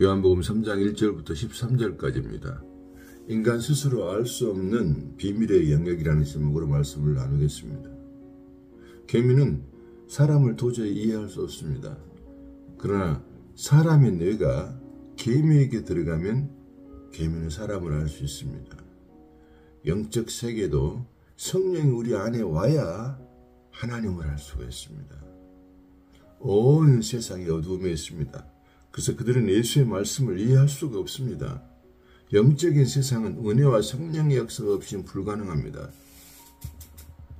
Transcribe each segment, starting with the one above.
요한복음 3장 1절부터 13절까지입니다. 인간 스스로 알 수 없는 비밀의 영역이라는 제목으로 말씀을 나누겠습니다. 개미는 사람을 도저히 이해할 수 없습니다. 그러나 사람의 뇌가 개미에게 들어가면 개미는 사람을 알 수 있습니다. 영적 세계도 성령이 우리 안에 와야 하나님을 알 수가 있습니다. 온 세상이 어두움에 있습니다. 그래서 그들은 예수의 말씀을 이해할 수가 없습니다. 영적인 세상은 은혜와 성령의 역사가 없이는 불가능합니다.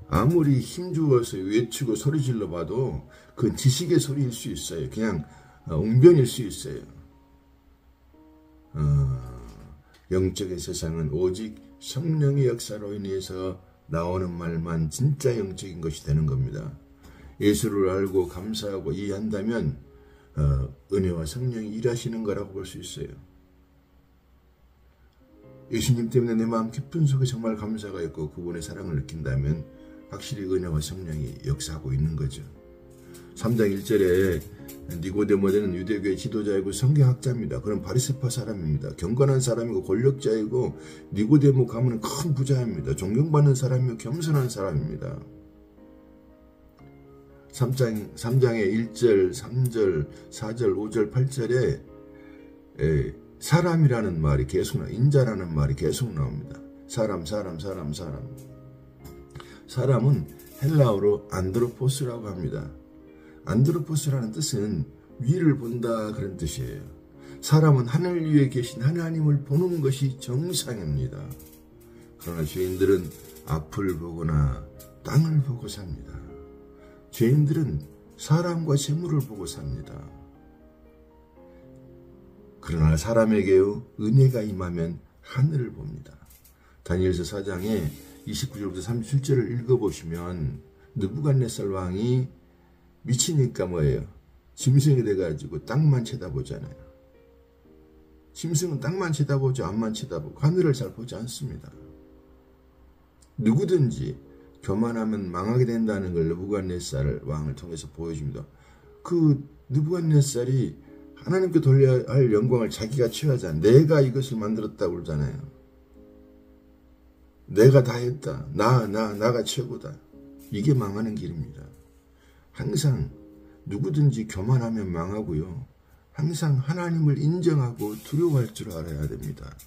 아무리 힘주어서 외치고 소리질러 봐도 그건 지식의 소리일 수 있어요. 그냥 웅변일 수 있어요. 영적인 세상은 오직 성령의 역사로 인해서 나오는 말만 진짜 영적인 것이 되는 겁니다. 예수를 알고 감사하고 이해한다면 은혜와 성령이 일하시는 거라고 볼 수 있어요. 예수님 때문에 내 마음 깊은 속에 정말 감사가 있고 그분의 사랑을 느낀다면 확실히 은혜와 성령이 역사하고 있는 거죠. 3장 1절에 니고데모는 유대교의 지도자이고 성경학자입니다. 그런 바리새파 사람입니다. 경건한 사람이고 권력자이고 니고데모 가문은 큰 부자입니다. 존경받는 사람이고 겸손한 사람입니다. 3장의 1절, 3절, 4절, 5절, 8절에 사람이라는 말이 계속 나옵니다. 인자라는 말이 계속 나옵니다. 사람은 헬라어로 안드로포스라고 합니다. 안드로포스라는 뜻은 위를 본다 그런 뜻이에요. 사람은 하늘 위에 계신 하나님을 보는 것이 정상입니다. 그러나 죄인들은 앞을 보거나 땅을 보고 삽니다. 죄인들은 사람과 재물을 보고 삽니다. 그러나 사람에게요 은혜가 임하면 하늘을 봅니다. 다니엘서 4장에 29절부터 37절을 읽어보시면 느부갓네살 왕이 미치니까 뭐예요? 짐승이 돼가지고 땅만 쳐다보잖아요. 짐승은 땅만 쳐다보죠. 앞만 쳐다보고 하늘을 잘 보지 않습니다. 누구든지 교만하면 망하게 된다는 걸 느부갓네살 왕을 통해서 보여줍니다. 그 느부갓네살이 하나님께 돌려야 할 영광을 자기가 취하자. 내가 이것을 만들었다고 그러잖아요. 내가 다 했다. 나가 최고다. 이게 망하는 길입니다. 항상 누구든지 교만하면 망하고요. 항상 하나님을 인정하고 두려워할 줄 알아야 됩니다.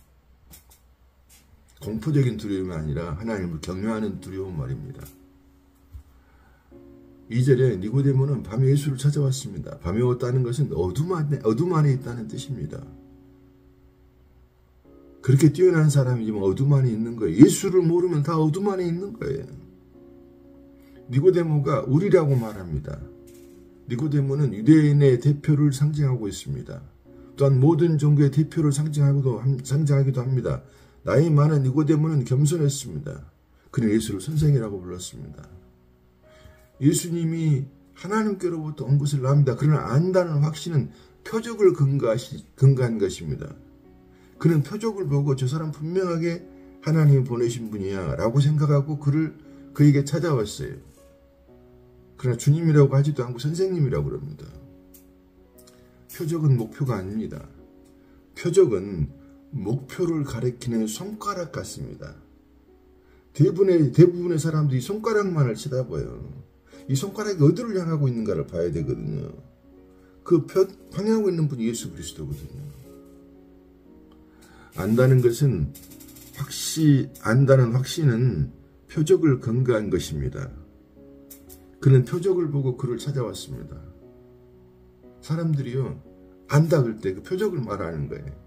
공포적인 두려움이 아니라 하나님을 경외하는 두려움 말입니다. 2절에 니고데모는 밤에 예수를 찾아왔습니다. 밤에 왔다는 것은 어둠 안에 있다는 뜻입니다. 그렇게 뛰어난 사람이지만 어둠 안에 있는 거예요. 예수를 모르면 다 어둠 안에 있는 거예요. 니고데모가 우리라고 말합니다. 니고데모는 유대인의 대표를 상징하고 있습니다. 또한 모든 종교의 대표를 상징하기도 합니다. 나이 많은 니고데모는 겸손했습니다. 그는 예수를 선생이라고 불렀습니다. 예수님이 하나님께로부터 온 것을 압니다. 그러나 안다는 확신은 표적을 근거한 것입니다. 그는 표적을 보고 저 사람 분명하게 하나님이 보내신 분이야 라고 생각하고 그에게 찾아왔어요. 그러나 주님이라고 하지도 않고 선생님이라고 그럽니다. 표적은 목표가 아닙니다. 표적은 목표를 가리키는 손가락 같습니다. 대부분의 사람들이 손가락만을 쳐다봐요. 이 손가락이 어디를 향하고 있는가를 봐야 되거든요. 그 방향하고 있는 분이 예수 그리스도거든요. 안다는 확신은 표적을 근거한 것입니다. 그는 표적을 보고 그를 찾아왔습니다. 사람들이요, 안다 그럴 때 그 표적을 말하는 거예요.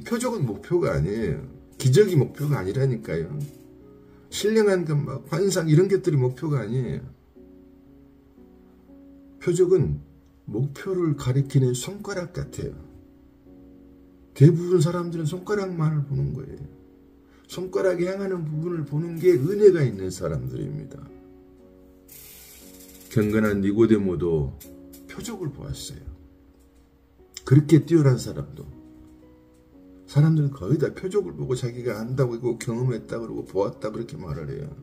표적은 목표가 아니에요. 기적이 목표가 아니라니까요. 신령한 것, 환상 이런 것들이 목표가 아니에요. 표적은 목표를 가리키는 손가락 같아요. 대부분 사람들은 손가락만을 보는 거예요. 손가락이 향하는 부분을 보는 게 은혜가 있는 사람들입니다. 경건한 니고데모도 표적을 보았어요. 그렇게 뛰어난 사람들은 거의 다 표적을 보고 자기가 안다고 하고 경험했다 그러고 보았다 그렇게 말을 해요.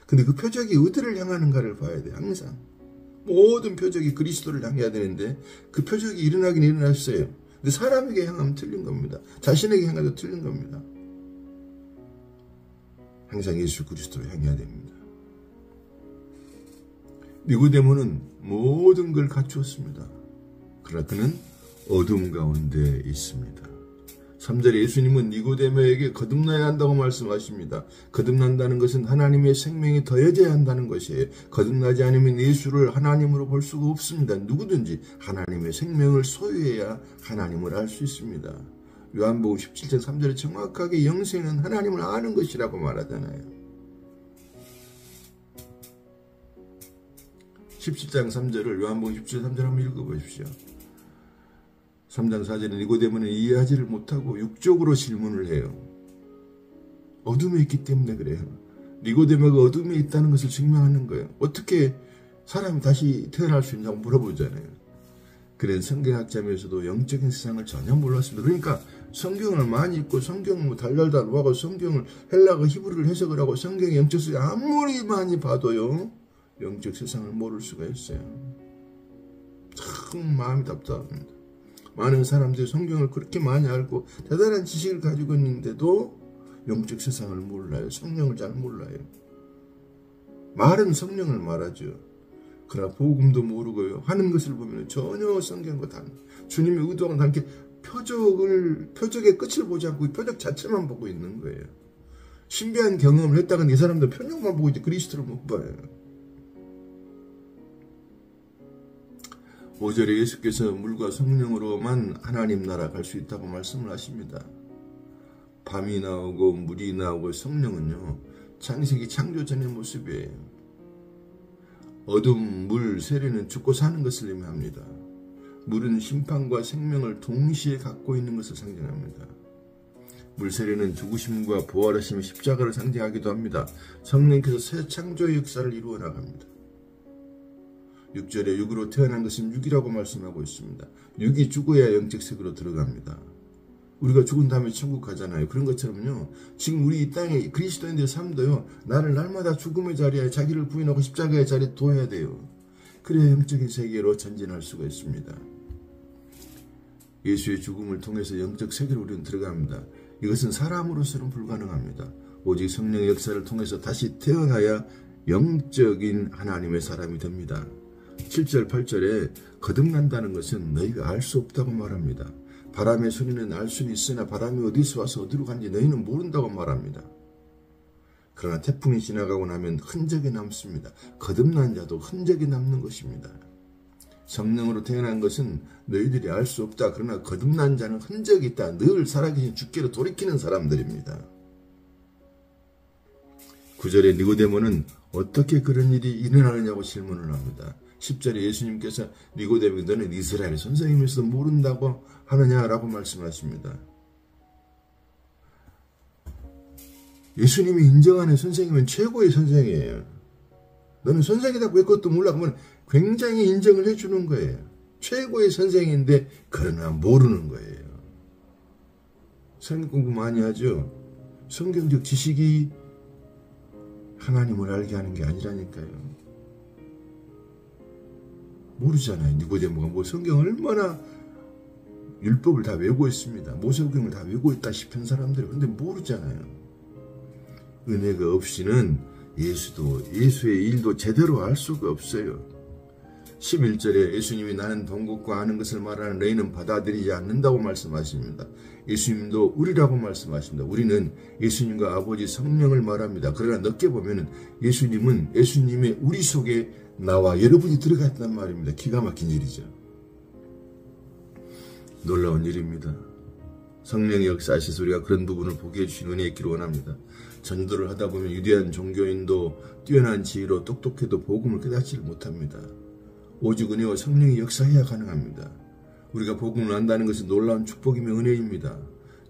근데 그 표적이 어디를 향하는가를 봐야 돼요. 항상 모든 표적이 그리스도를 향해야 되는데 그 표적이 일어나긴 일어났어요. 근데 사람에게 향하면 틀린 겁니다. 자신에게 향해도 틀린 겁니다. 항상 예수 그리스도로 향해야 됩니다. 니고데모는 모든 걸 갖추었습니다. 그러나 그는 어둠 가운데 있습니다. 3절에 예수님은 니고데모에게 거듭나야 한다고 말씀하십니다. 거듭난다는 것은 하나님의 생명이 더해져야 한다는 것이에요. 거듭나지 않으면 예수를 하나님으로 볼 수가 없습니다. 누구든지 하나님의 생명을 소유해야 하나님을 알 수 있습니다. 요한복음 17장 3절에 정확하게 영생은 하나님을 아는 것이라고 말하잖아요. 17장 3절을 요한복음 17장 3절 한번 읽어보십시오. 3장 4절에 니고데모는 이해하지를 못하고 육적으로 질문을 해요. 어둠에 있기 때문에 그래요. 니고데모가 어둠에 있다는 것을 증명하는 거예요. 어떻게 사람이 다시 태어날 수 있냐고 물어보잖아요. 그런 성경학자면서도 영적인 세상을 전혀 몰랐습니다. 그러니까 성경을 많이 읽고 성경을 달달달 하고 성경을 헬라어 히브리를 해석을 하고 성경의 영적 세상 아무리 많이 봐도요. 영적 세상을 모를 수가 있어요. 참 마음이 답답합니다. 많은 사람들이 성경을 그렇게 많이 알고 대단한 지식을 가지고 있는데도 영적 세상을 몰라요. 성령을 잘 몰라요. 말은 성령을 말하죠. 그러나 복음도 모르고요. 하는 것을 보면 전혀 성경과 다른 주님의 의도와는 다르게 표적의 끝을 보지 않고 표적 자체만 보고 있는 거예요. 신비한 경험을 했다간 이 사람들 표적만 보고 이제 그리스도를 못 봐요. 5절에 예수께서 물과 성령으로만 하나님 나라 갈 수 있다고 말씀을 하십니다. 밤이 나오고 물이 나오고 성령은요. 창세기 창조 전의 모습이에요. 어둠, 물, 세례는 죽고 사는 것을 의미합니다. 물은 심판과 생명을 동시에 갖고 있는 것을 상징합니다. 물, 세례는 죽으심과 부활하심의 십자가를 상징하기도 합니다. 성령께서 새 창조의 역사를 이루어 나갑니다. 6절에 육으로 태어난 것은 육이라고 말씀하고 있습니다. 육이 죽어야 영적 세계로 들어갑니다. 우리가 죽은 다음에 천국 가잖아요. 그런 것처럼요. 지금 우리 이 땅에 그리스도인들의 삶도요. 나를 날마다 죽음의 자리에 자기를 부인하고 십자가의 자리에 둬야 돼요. 그래야 영적인 세계로 전진할 수가 있습니다. 예수의 죽음을 통해서 영적 세계로 우리는 들어갑니다. 이것은 사람으로서는 불가능합니다. 오직 성령의 역사를 통해서 다시 태어나야 영적인 하나님의 사람이 됩니다. 7절 8절에 거듭난다는 것은 너희가 알 수 없다고 말합니다. 바람의 소리는 알 수는 있으나 바람이 어디서 와서 어디로 간지 너희는 모른다고 말합니다. 그러나 태풍이 지나가고 나면 흔적이 남습니다. 거듭난 자도 흔적이 남는 것입니다. 성령으로 태어난 것은 너희들이 알 수 없다. 그러나 거듭난 자는 흔적이 있다. 늘 살아계신 주께로 돌이키는 사람들입니다. 9절에 니고데모는 어떻게 그런 일이 일어나느냐고 질문을 합니다. 10절에 예수님께서 니고데모에게 너는 이스라엘 선생님에서도 모른다고 하느냐라고 말씀하십니다. 예수님이 인정하는 선생님은 최고의 선생이에요. 너는 선생이다 왜 그것도 몰라? 그러면 굉장히 인정을 해주는 거예요. 최고의 선생인데 그러나 모르는 거예요. 성경 공부 많이 하죠. 성경적 지식이 하나님을 알게 하는 게 아니라니까요. 모르잖아요. 니고데모가 뭐 성경 얼마나 율법을 다 외우고 있습니다. 모세오경을 다 외우고 있다 싶은 사람들이 근데 모르잖아요. 은혜가 없이는 예수의 일도 제대로 알 수가 없어요. 11절에 예수님이 나는 본 것과 아는 것을 말하는 너희는 받아들이지 않는다고 말씀하십니다. 예수님도 우리라고 말씀하십니다. 우리는 예수님과 아버지 성령을 말합니다. 그러나 넓게 보면 예수님은 예수님의 우리 속에 나와 여러분이 들어가 있단 말입니다. 기가 막힌 일이죠. 놀라운 일입니다. 성령의 역사하셔서 우리가 그런 부분을 보게 해주신 은혜 있기를 원합니다. 전도를 하다 보면 위대한 종교인도 뛰어난 지혜로 똑똑해도 복음을 깨닫지를 못합니다. 오직 은혜와 성령의 역사해야 가능합니다. 우리가 복음을 안다는 것은 놀라운 축복이며 은혜입니다.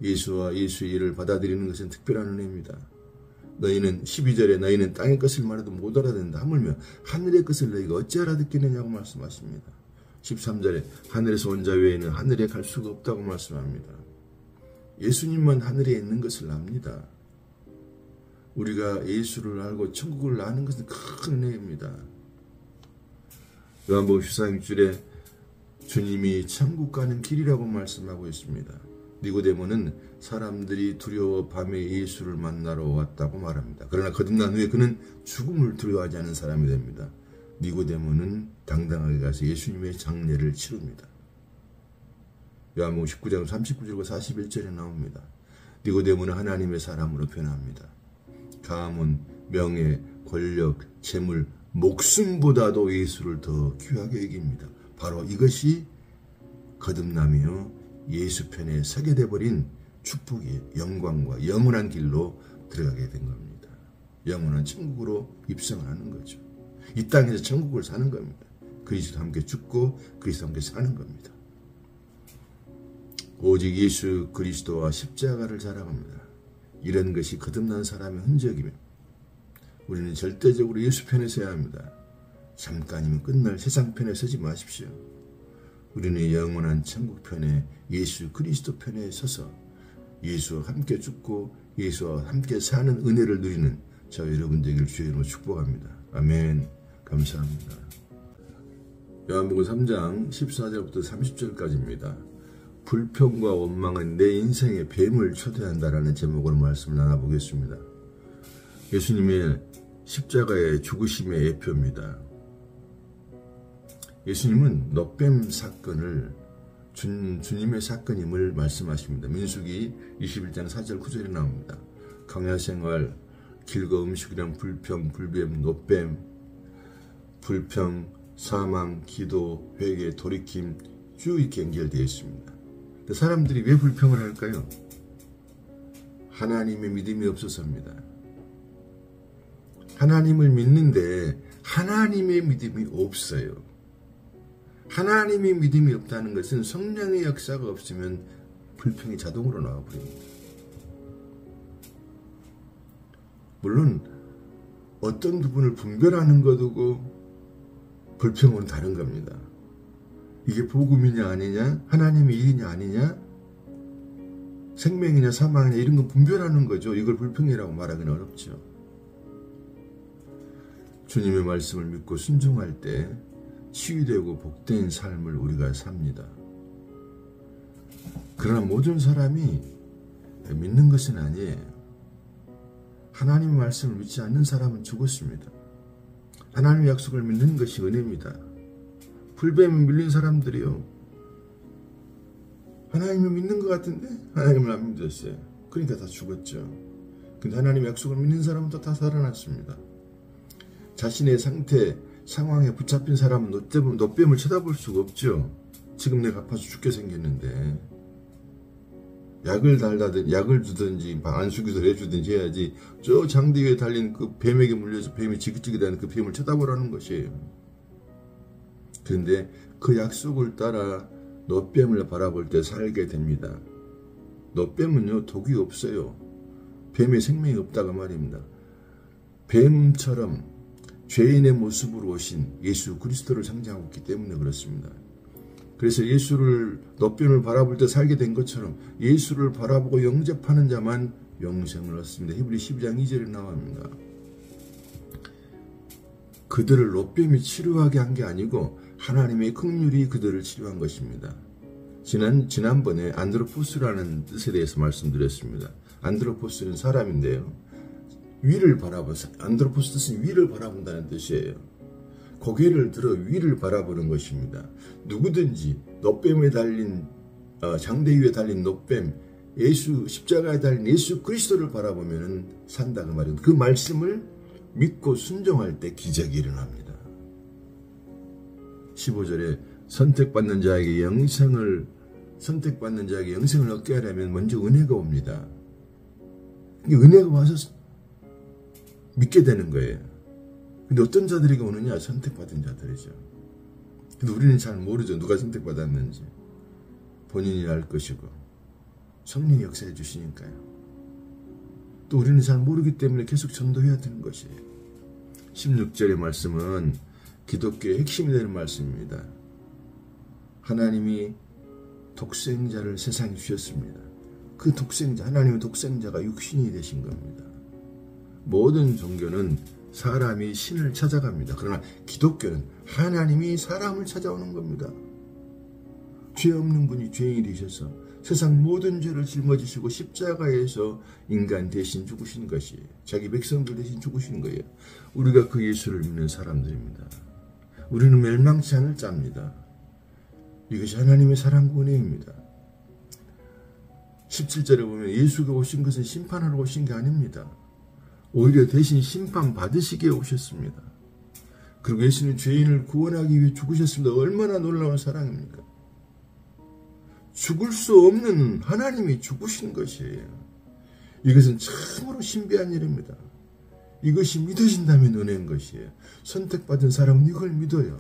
예수와 예수의 일을 받아들이는 것은 특별한 은혜입니다. 너희는 12절에 너희는 땅의 것을 말해도 못 알아듣는다. 하물며 하늘의 것을 너희가 어찌 알아듣겠느냐고 말씀하십니다. 13절에 하늘에서 온 자 외에는 하늘에 갈 수가 없다고 말씀합니다. 예수님만 하늘에 있는 것을 압니다. 우리가 예수를 알고 천국을 아는 것은 큰 은혜입니다. 요한복음 14장 6절에 주님이 천국 가는 길이라고 말씀하고 있습니다. 니고데모는 사람들이 두려워 밤에 예수를 만나러 왔다고 말합니다. 그러나 거듭난 후에 그는 죽음을 두려워하지 않은 사람이 됩니다. 니고데모는 당당하게 가서 예수님의 장례를 치릅니다. 요한복음 19장 39절과 41절에 나옵니다. 니고데모는 하나님의 사람으로 변합니다. 가문, 명예, 권력, 재물, 목숨보다도 예수를 더 귀하게 여깁니다. 바로 이것이 거듭남이요 예수 편에 서게 돼버린 축복의 영광과 영원한 길로 들어가게 된 겁니다. 영원한 천국으로 입성하는 거죠. 이 땅에서 천국을 사는 겁니다. 그리스도와 함께 죽고 그리스도와 함께 사는 겁니다. 오직 예수 그리스도와 십자가를 자랑합니다. 이런 것이 거듭난 사람의 흔적이며 우리는 절대적으로 예수 편에 서야 합니다. 잠깐이면 끝날 세상 편에 서지 마십시오. 우리는 영원한 천국 편에 예수 그리스도 편에 서서 예수와 함께 죽고 예수와 함께 사는 은혜를 누리는 저 여러분 되기를 주의 이름으로 축복합니다. 아멘. 감사합니다. 요한복음 3장 14절부터 30절까지입니다. 불평과 원망은 내 인생의 뱀을 초대한다라는 제목으로 말씀을 나눠보겠습니다. 예수님의 십자가의 죽으심의 예표입니다. 예수님은 놋뱀 사건을 주님의 사건임을 말씀하십니다. 민수기 21장 4절 9절에 나옵니다. 광야생활, 길거 음식이랑 불평, 불뱀, 놋뱀, 불평, 사망, 기도, 회개, 돌이킴 쭉 이렇게 연결되어 있습니다. 사람들이 왜 불평을 할까요? 하나님의 믿음이 없어서입니다. 하나님을 믿는데 하나님의 믿음이 없어요. 하나님의 믿음이 없다는 것은 성령의 역사가 없으면 불평이 자동으로 나와버립니다. 물론 어떤 부분을 분별하는 것이고 불평은 다른 겁니다. 이게 복음이냐 아니냐, 하나님의 일이냐 아니냐, 생명이냐 사망이냐 이런 건 분별하는 거죠. 이걸 불평이라고 말하기는 어렵죠. 주님의 말씀을 믿고 순종할 때 치유되고 복된 삶을 우리가 삽니다. 그러나 모든 사람이 믿는 것은 아니에요. 하나님의 말씀을 믿지 않는 사람은 죽었습니다. 하나님의 약속을 믿는 것이 은혜입니다. 불뱀에 밀린 사람들이요, 하나님을 믿는 것 같은데 하나님을 안 믿었어요. 그러니까 다 죽었죠. 근데 하나님의 약속을 믿는 사람은 또 다 살아났습니다. 자신의 상태, 상황에 붙잡힌 사람은 놋뱀을 쳐다볼 수가 없죠. 지금 내가 아파서 죽게 생겼는데 약을 달라든지 약을 주든지 안수기도 해주든지 해야지 저 장대 위에 달린 그 뱀에게 물려서 뱀이 지긋지긋하는 그 뱀을 쳐다보라는 것이에요. 그런데 그 약속을 따라 놋뱀을 바라볼 때 살게 됩니다. 놋뱀은요 독이 없어요. 뱀의 생명이 없다가 말입니다. 뱀처럼 죄인의 모습으로 오신 예수 그리스도를 상징하고 있기 때문에 그렇습니다. 그래서 예수를 놋뱀을 바라볼 때 살게 된 것처럼 예수를 바라보고 영접하는 자만 영생을 얻습니다. 히브리 12장 2절에 나옵니다. 그들을 놋뱀이 치료하게 한 게 아니고 하나님의 긍휼이 그들을 치료한 것입니다. 지난번에 안드로포스라는 뜻에 대해서 말씀드렸습니다. 안드로포스는 사람인데요, 위를 안드로포스 뜻은 위를 바라본다는 뜻이에요. 고개를 들어 위를 바라보는 것입니다. 누구든지 놋뱀에 달린 장대 위에 달린 놋뱀, 예수 십자가에 달린 예수 그리스도를 바라보면 산다 그 말입니다. 그 말씀을 믿고 순종할 때 기적이 일어납니다. 15절에 선택받는 자에게 영생을 얻게 하려면 먼저 은혜가 옵니다. 은혜가 와서 믿게 되는 거예요. 근데 어떤 자들에게 오느냐? 선택받은 자들이죠. 근데 우리는 잘 모르죠. 누가 선택받았는지. 본인이 알 것이고 성령이 역사해 주시니까요. 또 우리는 잘 모르기 때문에 계속 전도해야 되는 것이에요. 16절의 말씀은 기독교의 핵심이 되는 말씀입니다. 하나님이 독생자를 세상에 주셨습니다. 그 독생자, 하나님의 독생자가 육신이 되신 겁니다. 모든 종교는 사람이 신을 찾아갑니다. 그러나 기독교는 하나님이 사람을 찾아오는 겁니다. 죄 없는 분이 죄인이 되셔서 세상 모든 죄를 짊어지시고 십자가에서 인간 대신 죽으신 것이에요. 자기 백성들 대신 죽으신 거예요. 우리가 그 예수를 믿는 사람들입니다. 우리는 멸망치 않을 자입니다. 이것이 하나님의 사랑과 은혜입니다. 17절에 보면 예수가 오신 것은 심판하러 오신 게 아닙니다. 오히려 대신 심판 받으시기에 오셨습니다. 그리고 예수는 죄인을 구원하기 위해 죽으셨습니다. 얼마나 놀라운 사랑입니까? 죽을 수 없는 하나님이 죽으신 것이에요. 이것은 참으로 신비한 일입니다. 이것이 믿어진다면 은혜인 것이에요. 선택받은 사람은 이걸 믿어요.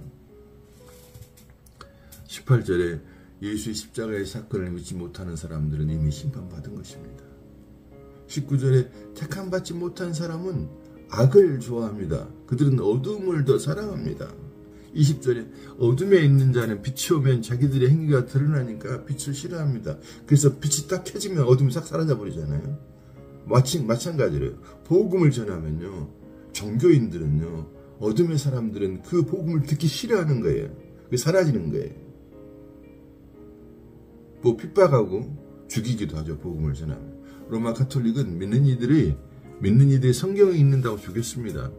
18절에 예수의 십자가의 사건을 믿지 못하는 사람들은 이미 심판받은 것입니다. 19절에 택함받지 못한 사람은 악을 좋아합니다. 그들은 어둠을 더 사랑합니다. 20절에 어둠에 있는 자는 빛이 오면 자기들의 행위가 드러나니까 빛을 싫어합니다. 그래서 빛이 딱 켜지면 어둠이 싹 사라져버리잖아요. 마찬가지로요. 복음을 전하면요, 종교인들은요, 어둠의 사람들은 그 복음을 듣기 싫어하는 거예요. 그게 사라지는 거예요. 뭐 핍박하고 죽이기도 하죠. 복음을 전하면. 로마 가톨릭은 믿는 이들이 성경에 있는다고 죽였습니다.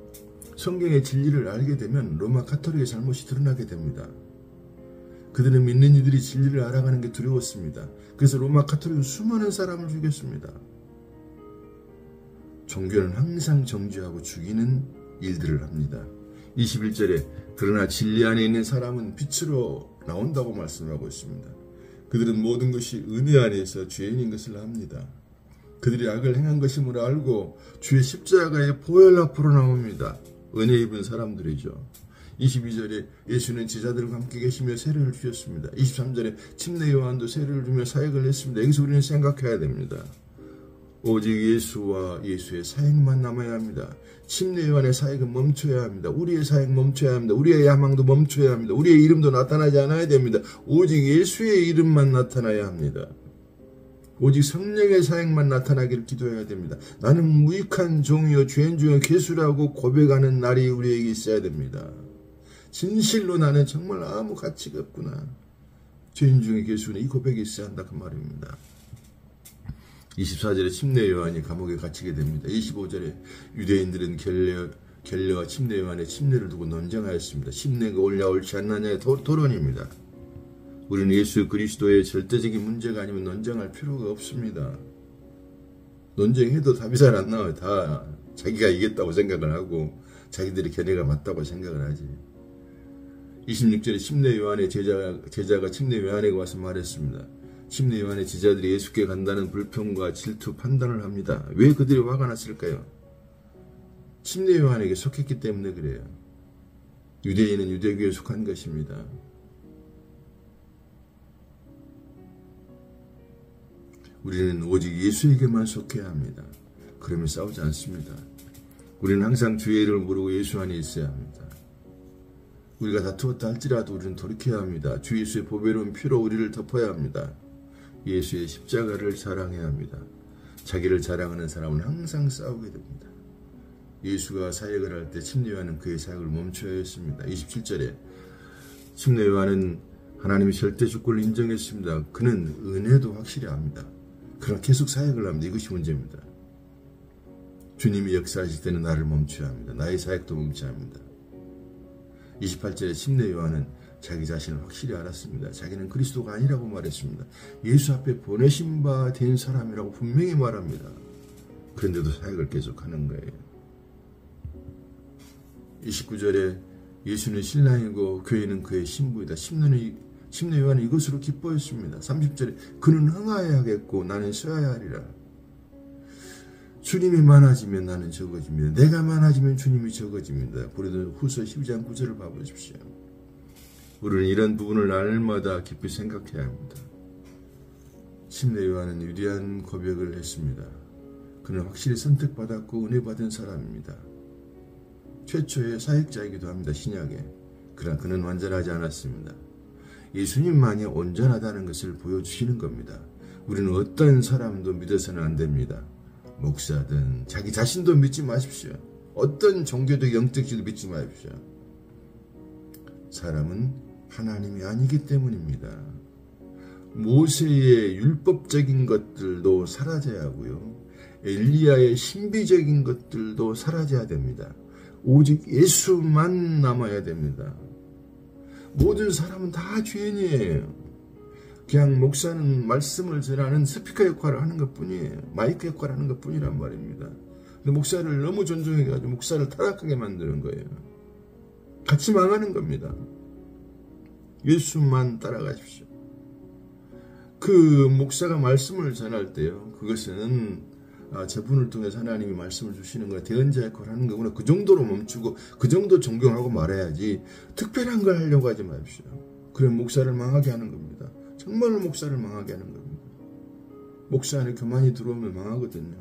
성경의 진리를 알게 되면 로마 가톨릭의 잘못이 드러나게 됩니다. 그들은 믿는 이들이 진리를 알아가는 게 두려웠습니다. 그래서 로마 가톨릭은 수많은 사람을 죽였습니다. 종교는 항상 정죄하고 죽이는 일들을 합니다. 21절에 그러나 진리 안에 있는 사람은 빛으로 나온다고 말씀하고 있습니다. 그들은 모든 것이 은혜 안에서 죄인인 것을 압니다. 그들이 악을 행한 것임을 알고 주의 십자가의 보혈 앞으로 나옵니다. 은혜 입은 사람들이죠. 22절에 예수는 제자들과 함께 계시며 세례를 주셨습니다. 23절에 침례 요한도 세례를 주며 사역을 했습니다. 여기서 우리는 생각해야 됩니다. 오직 예수와 예수의 사역만 남아야 합니다. 침례 요한의 사역은 멈춰야 합니다. 우리의 사역 멈춰야 합니다. 우리의 야망도 멈춰야 합니다. 우리의 이름도 나타나지 않아야 됩니다. 오직 예수의 이름만 나타나야 합니다. 오직 성령의 사역만 나타나기를 기도해야 됩니다. 나는 무익한 종이요 죄인 중에 괴수라고 고백하는 날이 우리에게 있어야 됩니다. 진실로 나는 정말 아무 가치가 없구나. 죄인 중에 괴수는 이 고백이 있어야 한다 그 말입니다. 24절에 침례 요한이 감옥에 갇히게 됩니다. 25절에 유대인들은 겔레와 침례 요한의 침례를 두고 논쟁하였습니다. 침례가 옳냐 옳지 않느냐의 토론입니다. 우리는 예수 그리스도의 절대적인 문제가 아니면 논쟁할 필요가 없습니다. 논쟁해도 답이 잘 안 나와요. 다 자기가 이겼다고 생각을 하고 자기들이 견해가 맞다고 생각을 하지. 26절에 침례 요한의 제자가 침례 요한에게 와서 말했습니다. 침례 요한의 제자들이 예수께 간다는 불평과 질투 판단을 합니다. 왜 그들이 화가 났을까요? 침례 요한에게 속했기 때문에 그래요. 유대인은 유대교에 속한 것입니다. 우리는 오직 예수에게만 속해야 합니다. 그러면 싸우지 않습니다. 우리는 항상 주의 이름을 부르고 예수 안에 있어야 합니다. 우리가 다투었다 할지라도 우리는 돌이켜야 합니다. 주 예수의 보배로운 피로 우리를 덮어야 합니다. 예수의 십자가를 자랑해야 합니다. 자기를 자랑하는 사람은 항상 싸우게 됩니다. 예수가 사역을 할 때 침례 요한은 그의 사역을 멈춰야 했습니다. 27절에 침례 요한은 하나님의 절대 주권을 인정했습니다. 그는 은혜도 확실히 압니다. 그러나 계속 사역을 합니다. 이것이 문제입니다. 주님이 역사하실 때는 나를 멈춰야 합니다. 나의 사역도 멈춰야 합니다. 28절에 침례 요한은 자기 자신을 확실히 알았습니다. 자기는 그리스도가 아니라고 말했습니다. 예수 앞에 보내신 바 된 사람이라고 분명히 말합니다. 그런데도 사역을 계속하는 거예요. 29절에 예수는 신랑이고 교회는 그의 신부이다. 침례 요한은 이것으로 기뻐했습니다. 30절에 그는 흥하여야 하겠고 나는 쉬어야 하리라. 주님이 많아지면 나는 적어집니다. 내가 많아지면 주님이 적어집니다. 고린도후서 12장 9절을 봐보십시오. 우리는 이런 부분을 날마다 깊이 생각해야 합니다. 침례 요한은 위대한 고백을 했습니다. 그는 확실히 선택받았고 은혜받은 사람입니다. 최초의 사역자이기도 합니다. 신약에. 그러나 그는 완전하지 않았습니다. 예수님만이 온전하다는 것을 보여주시는 겁니다. 우리는 어떤 사람도 믿어서는 안 됩니다. 목사든 자기 자신도 믿지 마십시오. 어떤 종교적 영적지도 믿지 마십시오. 사람은 하나님이 아니기 때문입니다. 모세의 율법적인 것들도 사라져야 하고요. 엘리야의 신비적인 것들도 사라져야 됩니다. 오직 예수만 남아야 됩니다. 모든 사람은 다 죄인이에요. 그냥 목사는 말씀을 전하는 스피커 역할을 하는 것뿐이에요. 마이크 역할을 하는 것뿐이란 말입니다. 근데 목사를 너무 존중해가지고 목사를 타락하게 만드는 거예요. 같이 망하는 겁니다. 예수만 따라가십시오. 그 목사가 말씀을 전할 때요, 그것은 저분을 통해서 하나님이 말씀을 주시는 거야, 대언자 역할을 하는 거구나, 그 정도로 멈추고 그 정도 존경하고 말해야지 특별한 걸 하려고 하지 마십시오. 그럼 목사를 망하게 하는 겁니다. 정말로 목사를 망하게 하는 겁니다. 목사 안에 교만이 들어오면 망하거든요.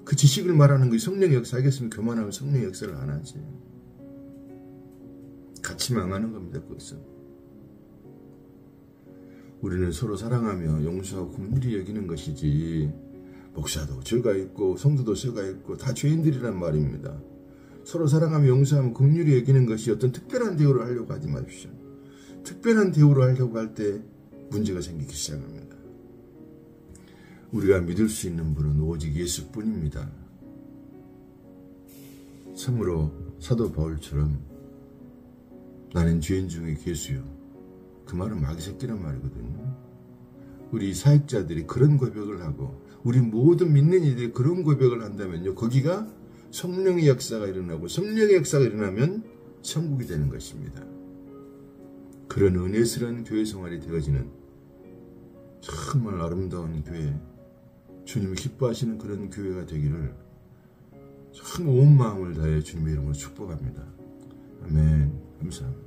그 지식을 말하는 게 성령의 역사 하겠으면 교만하면 성령의 역사를 안 하지. 같이 망하는 겁니다. 그것은. 우리는 서로 사랑하며 용서하고 긍휼히 여기는 것이지, 목사도 죄가 있고 성도도 죄가 있고 다 죄인들이란 말입니다. 서로 사랑하며 용서하며 긍휼히 여기는 것이 어떤 특별한 대우를 하려고 하지 마십시오. 특별한 대우를 하려고 할 때 문제가 생기기 시작합니다. 우리가 믿을 수 있는 분은 오직 예수뿐입니다. 참으로 사도 바울처럼 나는 죄인 중에 괴수요. 그 말은 마귀 새끼란 말이거든요. 우리 사역자들이 그런 고백을 하고 우리 모든 믿는 이들이 그런 고백을 한다면요, 거기가 성령의 역사가 일어나고 성령의 역사가 일어나면 천국이 되는 것입니다. 그런 은혜스러운 교회 생활이 되어지는 정말 아름다운 교회, 주님이 기뻐하시는 그런 교회가 되기를 정말 온 마음을 다해 주님의 이름으로 축복합니다. 아멘. 감사합니다.